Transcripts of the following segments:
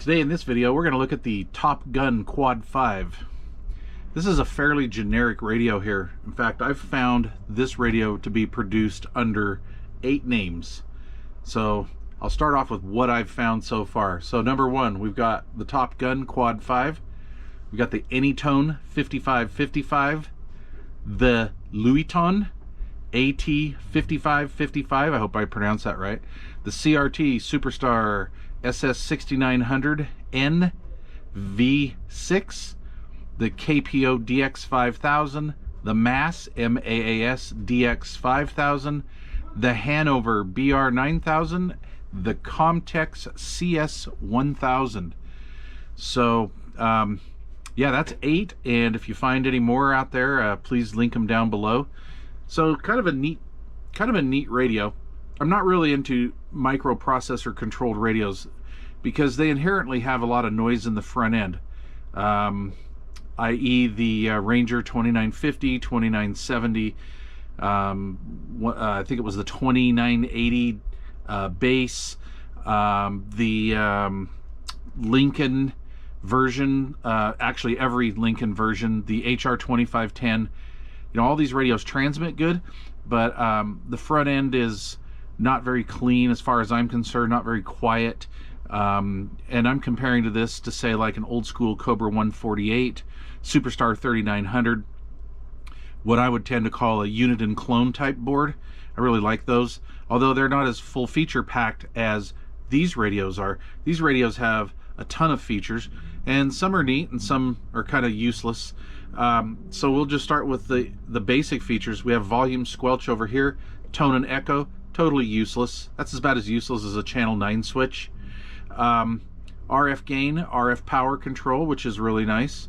Today in this video we're going to look at the Top Gun Quad 5. This is a fairly generic radio here. In fact, I've found this radio to be produced under 8 names. So I'll start off with what I've found so far. So number 1, we've got the Top Gun Quad 5. We've got the Anytone 5555, the Luiton AT5555, I hope I pronounced that right, the CRT Superstar SS6900N V6, the KPO DX5000, the Maas MAAS DX5000, the Hannover BR9000, the Comtex CS1000. So yeah, that's 8, and if you find any more out there, please link them down below. So kind of a neat radio. I'm not really into microprocessor controlled radios because they inherently have a lot of noise in the front end, i.e. the Ranger 2950, 2970, I think it was the 2980 bass, the Lincoln version, actually every Lincoln version, the HR 2510. You know, all these radios transmit good, but the front end is not very clean as far as I'm concerned, not very quiet. And I'm comparing to this to say like an old school Cobra 148, Superstar 3900, what I would tend to call a Uniton clone type board. I really like those, although they're not as full feature packed as these radios are. These radios have a ton of features, and some are neat and some are kind of useless. So we'll just start with the basic features. We have volume squelch over here, tone and echo, totally useless. That's about as useless as a channel 9 switch. RF gain, RF power control, which is really nice.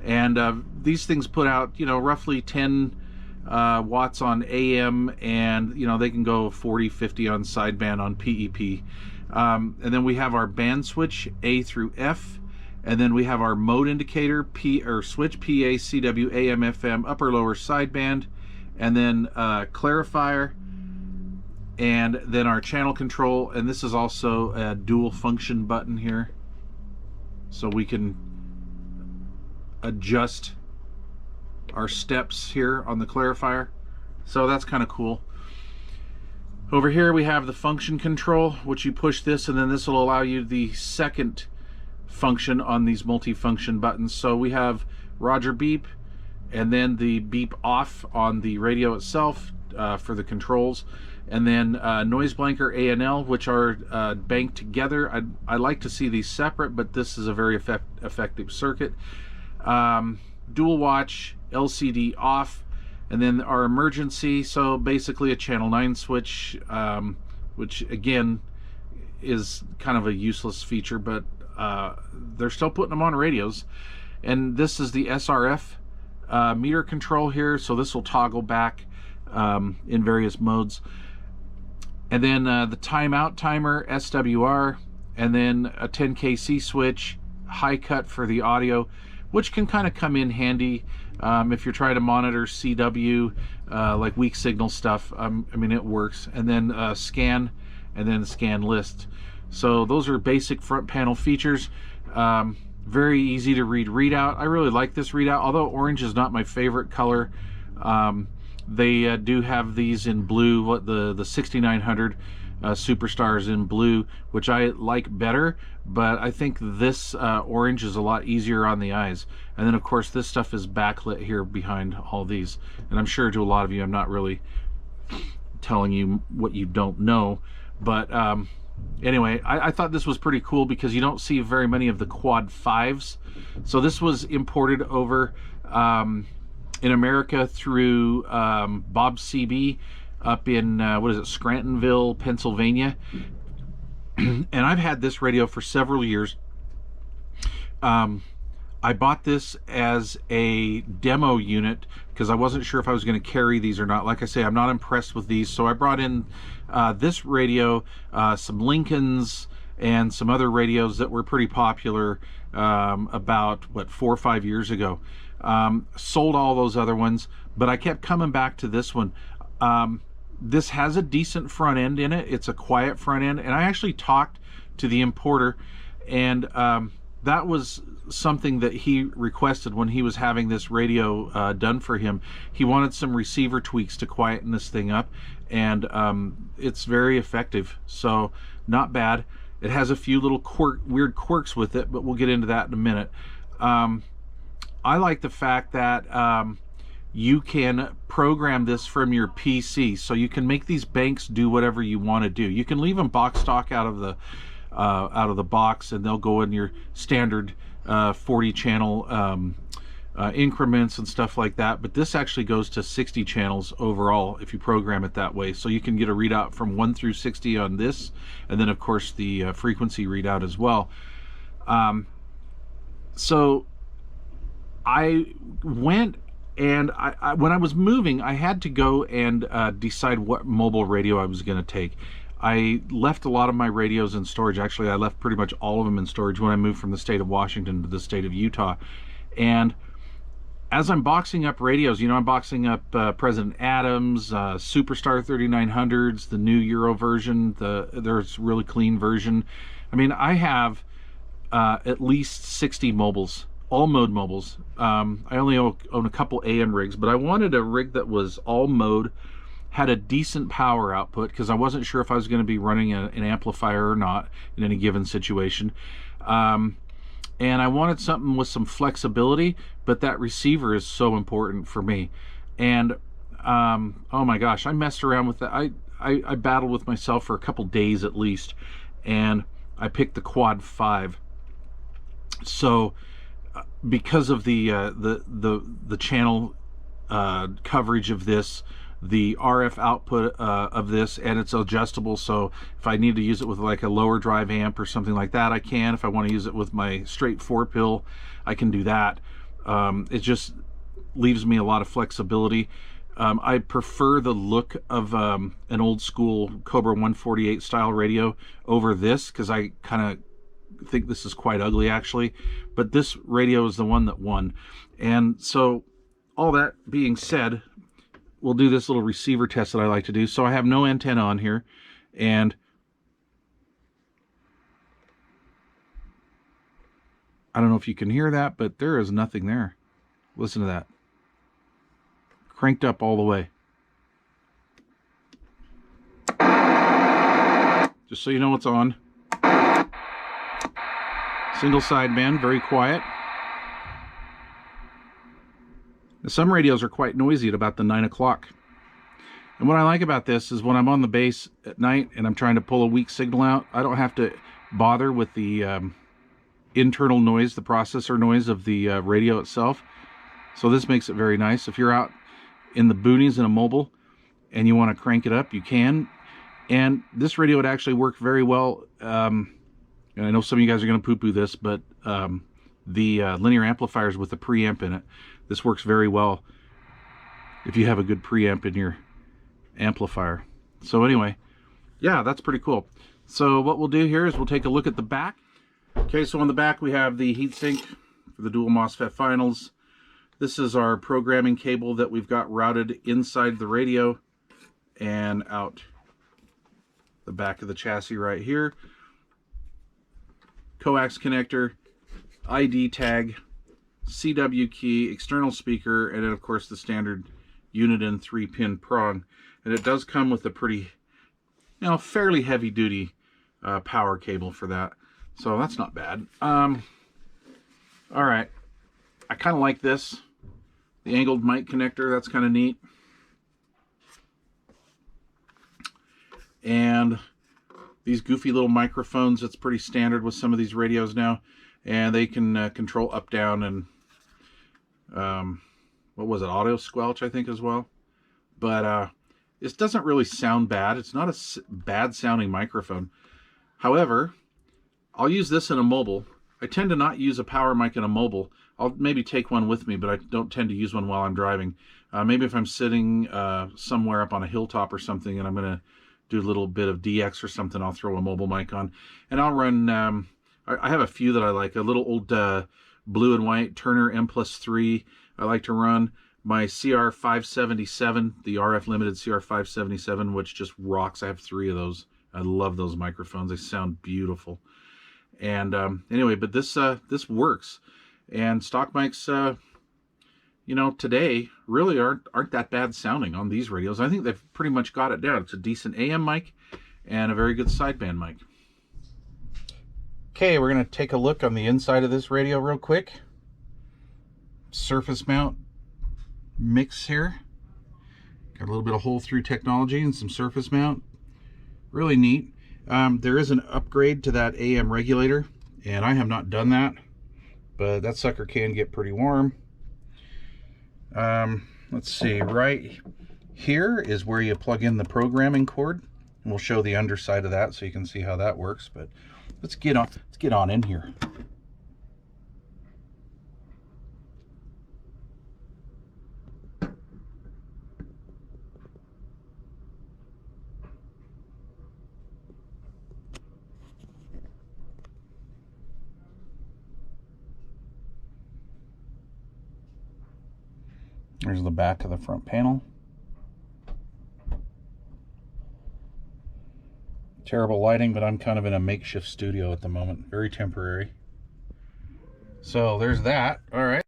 And these things put out, you know, roughly 10 watts on AM, and you know, they can go 40, 50 on sideband on PEP. And then we have our band switch A through F, and then we have our mode indicator switch PA, CW, AM, FM, upper lower sideband, and then clarifier, and then our channel control. And this is also a dual function button here, so we can adjust our steps here on the clarifier. So that's kind of cool. Over here we have the function control, which you push this and then this will allow you the second function on these multi-function buttons. So we have Roger beep, and then the beep off on the radio itself for the controls, and then noise blanker A and L, which are banked together. I like to see these separate, but this is a very effective circuit. Dual watch, LCD off, and then our emergency, so basically a channel 9 switch, which again is kind of a useless feature, but they're still putting them on radios. And this is the SRF meter control here, so this will toggle back in various modes. And then the timeout timer, SWR, and then a 10kc switch, high cut for the audio, which can kind of come in handy if you're trying to monitor CW, like weak signal stuff. I mean, it works. And then scan, and then scan list. So those are basic front panel features. Very easy to read readout. I really like this readout, although orange is not my favorite color. They do have these in blue, what the 6900 Superstars in blue, which I like better, but I think this orange is a lot easier on the eyes. And then of course this stuff is backlit here behind all these, and I'm sure to a lot of you I'm not really telling you what you don't know, but anyway, I thought this was pretty cool because you don't see very many of the Quad 5s. So this was imported over in America through Bob CB up in what is it, Scrantonville, Pennsylvania. And I've had this radio for several years. I bought this as a demo unit because I wasn't sure if I was going to carry these or not. Like I say, I'm not impressed with these, so I brought in this radio, some Lincolns, and some other radios that were pretty popular about, what, 4 or 5 years ago. Sold all those other ones, but I kept coming back to this one. This has a decent front end in it. It's a quiet front end, and I actually talked to the importer And that was something that he requested when he was having this radio done for him. He wanted some receiver tweaks to quieten this thing up, and it's very effective, so not bad. It has a few little weird quirks with it, but we'll get into that in a minute. I like the fact that you can program this from your PC, so you can make these banks do whatever you want to do. You can leave them box stock out of the box, and they'll go in your standard 40 channel increments and stuff like that, but this actually goes to 60 channels overall if you program it that way. So you can get a readout from 1 through 60 on this, and then of course the frequency readout as well. So I went, and when I was moving, I had to go and decide what mobile radio I was going to take. I left a lot of my radios in storage. Actually, I left pretty much all of them in storage when I moved from the state of Washington to the state of Utah. And as I'm boxing up radios, you know, I'm boxing up President Adams, Superstar 3900s, the new Euro version, there's a really clean version. I mean, I have at least 60 mobiles, all mode mobiles. I only own a couple AM rigs, but I wanted a rig that was all mode, had a decent power output, because I wasn't sure if I was going to be running an amplifier or not in any given situation. And I wanted something with some flexibility, but that receiver is so important for me. And oh my gosh, I messed around with that. I battled with myself for a couple days at least, and I picked the Quad 5. So because of the channel coverage of this, the RF output of this, and it's adjustable, so if I need to use it with like a lower drive amp or something like that, I can. If I want to use it with my straight 4-pill, I can do that. It just leaves me a lot of flexibility. I prefer the look of an old school Cobra 148 style radio over this, because I kind of think this is quite ugly actually, but this radio is the one that won. And so all that being said, we'll do this little receiver test that I like to do. So I have no antenna on here, and I don't know if you can hear that, but there is nothing there. Listen to that. Cranked up all the way. Just so you know it's on. Single sideband, very quiet. Some radios are quite noisy at about the 9 o'clock. And what I like about this is when I'm on the base at night and I'm trying to pull a weak signal out, I don't have to bother with the internal noise, the processor noise of the radio itself. So this makes it very nice. If you're out in the boonies in a mobile and you want to crank it up, you can. And this radio would actually work very well. And I know some of you guys are going to poo-poo this, but the linear amplifiers with the preamp in it, this works very well if you have a good preamp in your amplifier. So anyway, yeah, that's pretty cool. So what we'll do here is we'll take a look at the back. Okay, so on the back we have the heatsink for the dual MOSFET finals. This is our programming cable that we've got routed inside the radio and out the back of the chassis right here. Coax connector, ID tag, CW key, external speaker, and then of course the standard Uniton 3-pin prong. And it does come with a pretty, you know, fairly heavy duty power cable for that. So that's not bad. All right, I kind of like this. The angled mic connector, that's kind of neat. And these goofy little microphones, it's pretty standard with some of these radios now. And they can control up, down, and what was it, auto squelch, I think, as well. But this doesn't really sound bad. It's not a bad sounding microphone. However, I'll use this in a mobile. I tend to not use a power mic in a mobile. I'll maybe take one with me, but I don't tend to use one while I'm driving. Maybe if I'm sitting somewhere up on a hilltop or something and I'm going to do a little bit of DX or something, I'll throw a mobile mic on. And I'll run, I have a few that I like. A little old blue and white Turner M+3 I like to run. My CR577, the RF Limited CR577, which just rocks. I have 3 of those. I love those microphones. They sound beautiful. And anyway, but this works. And stock mics, you know, today really aren't that bad sounding on these radios. I think they've pretty much got it down. It's a decent AM mic and a very good sideband mic. Okay, we're going to take a look on the inside of this radio real quick. Surface mount mix here. Got a little bit of hole-through technology and some surface mount. Really neat. There is an upgrade to that AM regulator, and I have not done that, but that sucker can get pretty warm. Let's see, right here is where you plug in the programming cord, and we'll show the underside of that so you can see how that works. But let's get on in here. There's the back of the front panel. Terrible lighting, but I'm kind of in a makeshift studio at the moment. Very temporary. So there's that. All right.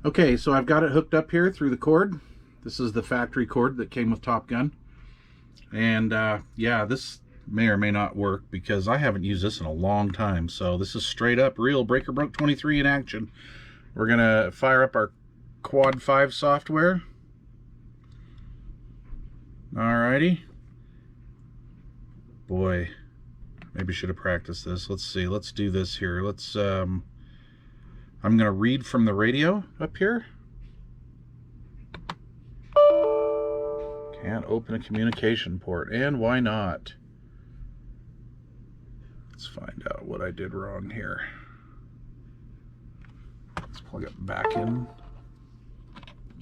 Okay, so I've got it hooked up here through the cord. This is the factory cord that came with Top Gun. And yeah, this may or may not work because I haven't used this in a long time. So this is straight up real Breaker Broke 23 in action. We're gonna fire up our Quad 5 software. Alrighty. Boy, maybe should have practiced this. Let's see. Let's do this here. Let's I'm gonna read from the radio up here. Can't open a communication port, and why not? Let's find out what I did wrong here. Let's plug it back in.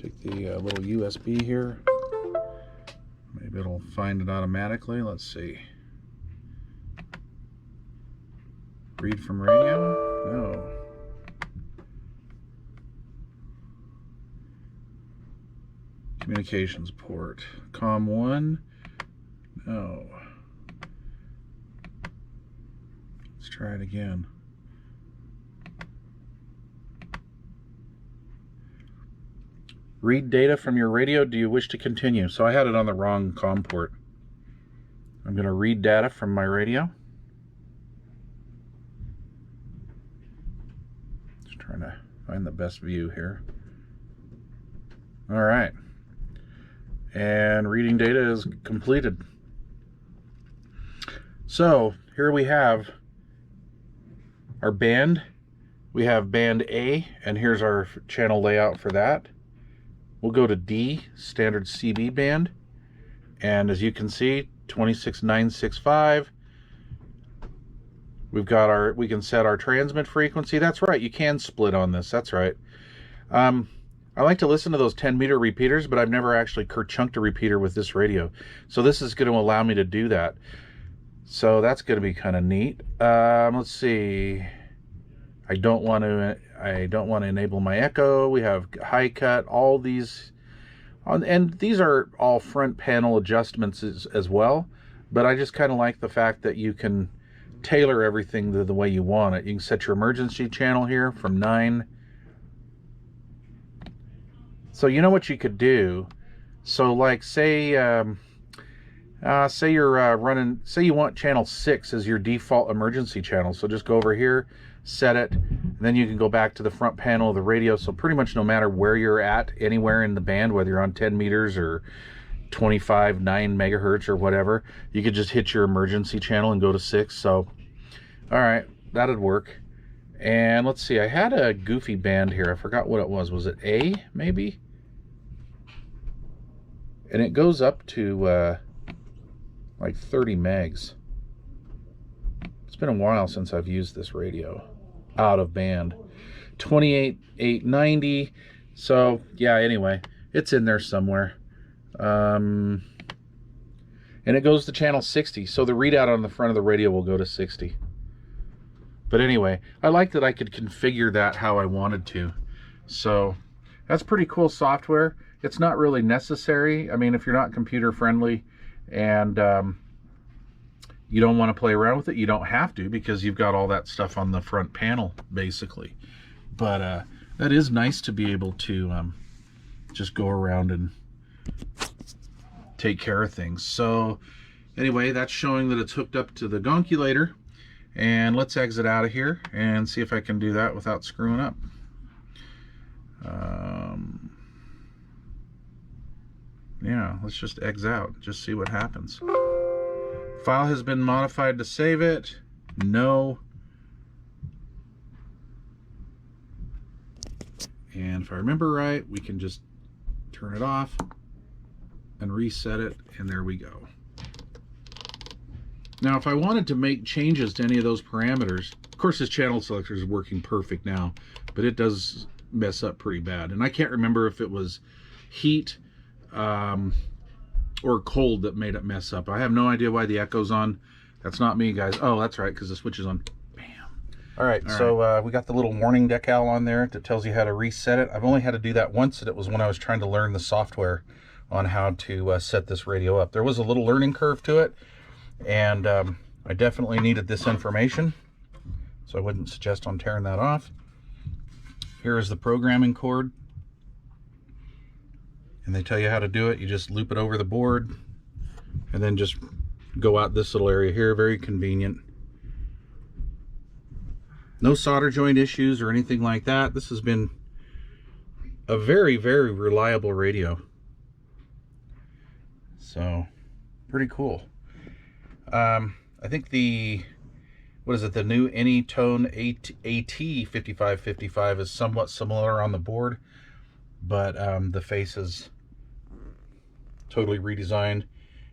Take the little USB here. Maybe it'll find it automatically. Let's see. Read from radio? No. Communications port. COM 1? No. Let's try it again. Read data from your radio. Do you wish to continue? So I had it on the wrong COM port. I'm going to read data from my radio. Just trying to find the best view here. All right. And reading data is completed. So here we have our band. We have band A, and here's our channel layout for that. We'll go to D, standard CB band, and as you can see, 26965. We've got our, we can set our transmit frequency. That's right, you can split on this. That's right. I like to listen to those 10-meter repeaters, but I've never actually chunked a repeater with this radio. So this is going to allow me to do that. So that's going to be kind of neat. Let's see. I don't want to enable my echo. We have high cut, all these, and these are all front panel adjustments as well. But I just kind of like the fact that you can tailor everything the way you want it. You can set your emergency channel here from 9. So you know what you could do. So like say you're running, say you want channel 6 as your default emergency channel. So just go over here, set it, and then you can go back to the front panel of the radio. So pretty much no matter where you're at, anywhere in the band, whether you're on 10 meters or 25, 9 megahertz or whatever, you could just hit your emergency channel and go to 6. So, all right, that'd work. And let's see, I had a goofy band here. I forgot what it was. Was it A, maybe? And it goes up to like 30 megs. It's been a while since I've used this radio out of band. 28,890. So yeah, anyway, it's in there somewhere. And it goes to channel 60. So the readout on the front of the radio will go to 60. But anyway, I like that I could configure that how I wanted to. So that's pretty cool software. It's not really necessary. I mean, if you're not computer friendly and you don't want to play around with it, you don't have to, because you've got all that stuff on the front panel, basically. But that is nice to be able to just go around and take care of things. So anyway, that's showing that it's hooked up to the gonculator. And let's exit out of here and see if I can do that without screwing up. Yeah, let's just exit out, just see what happens. File has been modified to save it. No. And if I remember right, we can just turn it off and reset it, and there we go. Now, if I wanted to make changes to any of those parameters, of course this channel selector is working perfect now, but it does mess up pretty bad. And I can't remember if it was heat or cold that made it mess up. I have no idea why the echo's on. That's not me, guys. Oh, that's right, because the switch is on. Bam. All right, so we got the little warning decal on there that tells you how to reset it. I've only had to do that once, and it was when I was trying to learn the software on how to set this radio up. There was a little learning curve to it, and I definitely needed this information, so I wouldn't suggest on tearing that off. Here is the programming cord, and they tell you how to do it. You just loop it over the board and then just go out this little area here. Very convenient. No solder joint issues or anything like that. This has been a very, very reliable radio. So pretty cool. I think the, what is it, the new Anytone AT5555 is somewhat similar on the board, but the face is totally redesigned.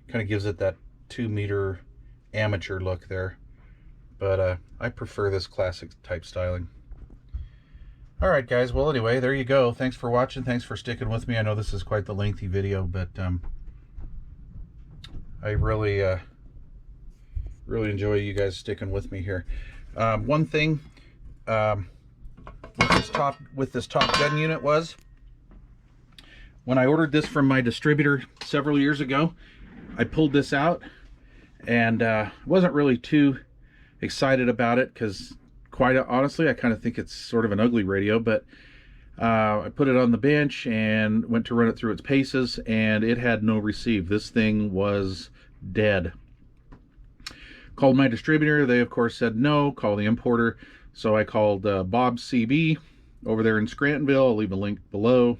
Kind of gives it that 2-meter amateur look there, but I prefer this classic type styling. All right, guys, well, anyway, there you go. Thanks for watching. Thanks for sticking with me. I know this is quite the lengthy video, but I really really enjoy you guys sticking with me here. One thing with this top gun unit was, when I ordered this from my distributor several years ago, I pulled this out and wasn't really too excited about it, because quite honestly I kind of think it's sort of an ugly radio. But I put it on the bench and went to run it through its paces, and it had no receive. This thing was dead. Called my distributor. They of course said no, call the importer. So I called Bob CB over there in Scrantonville. I'll leave a link below.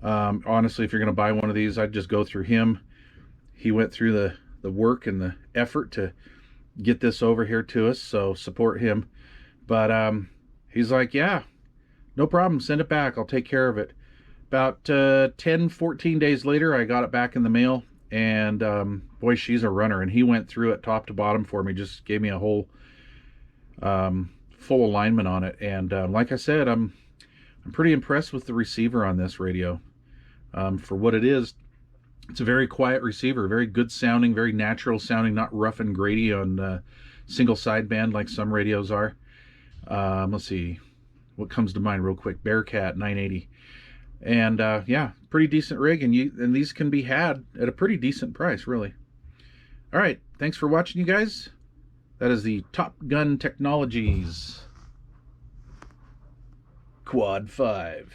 Honestly, if you're going to buy one of these, I'd just go through him. He went through the work and the effort to get this over here to us, so support him. But he's like, yeah, no problem, send it back, I'll take care of it. About 10-14 days later, I got it back in the mail, and boy, she's a runner. And he went through it top to bottom for me, just gave me a whole full alignment on it. And like I said, I'm pretty impressed with the receiver on this radio. For what it is, it's a very quiet receiver, very good sounding, very natural sounding, not rough and grady on single sideband like some radios are. Let's see what comes to mind real quick. Bearcat 980. And yeah, pretty decent rig, and these can be had at a pretty decent price, really. All right, thanks for watching, you guys. That is the Top Gun Technologies Quad 5.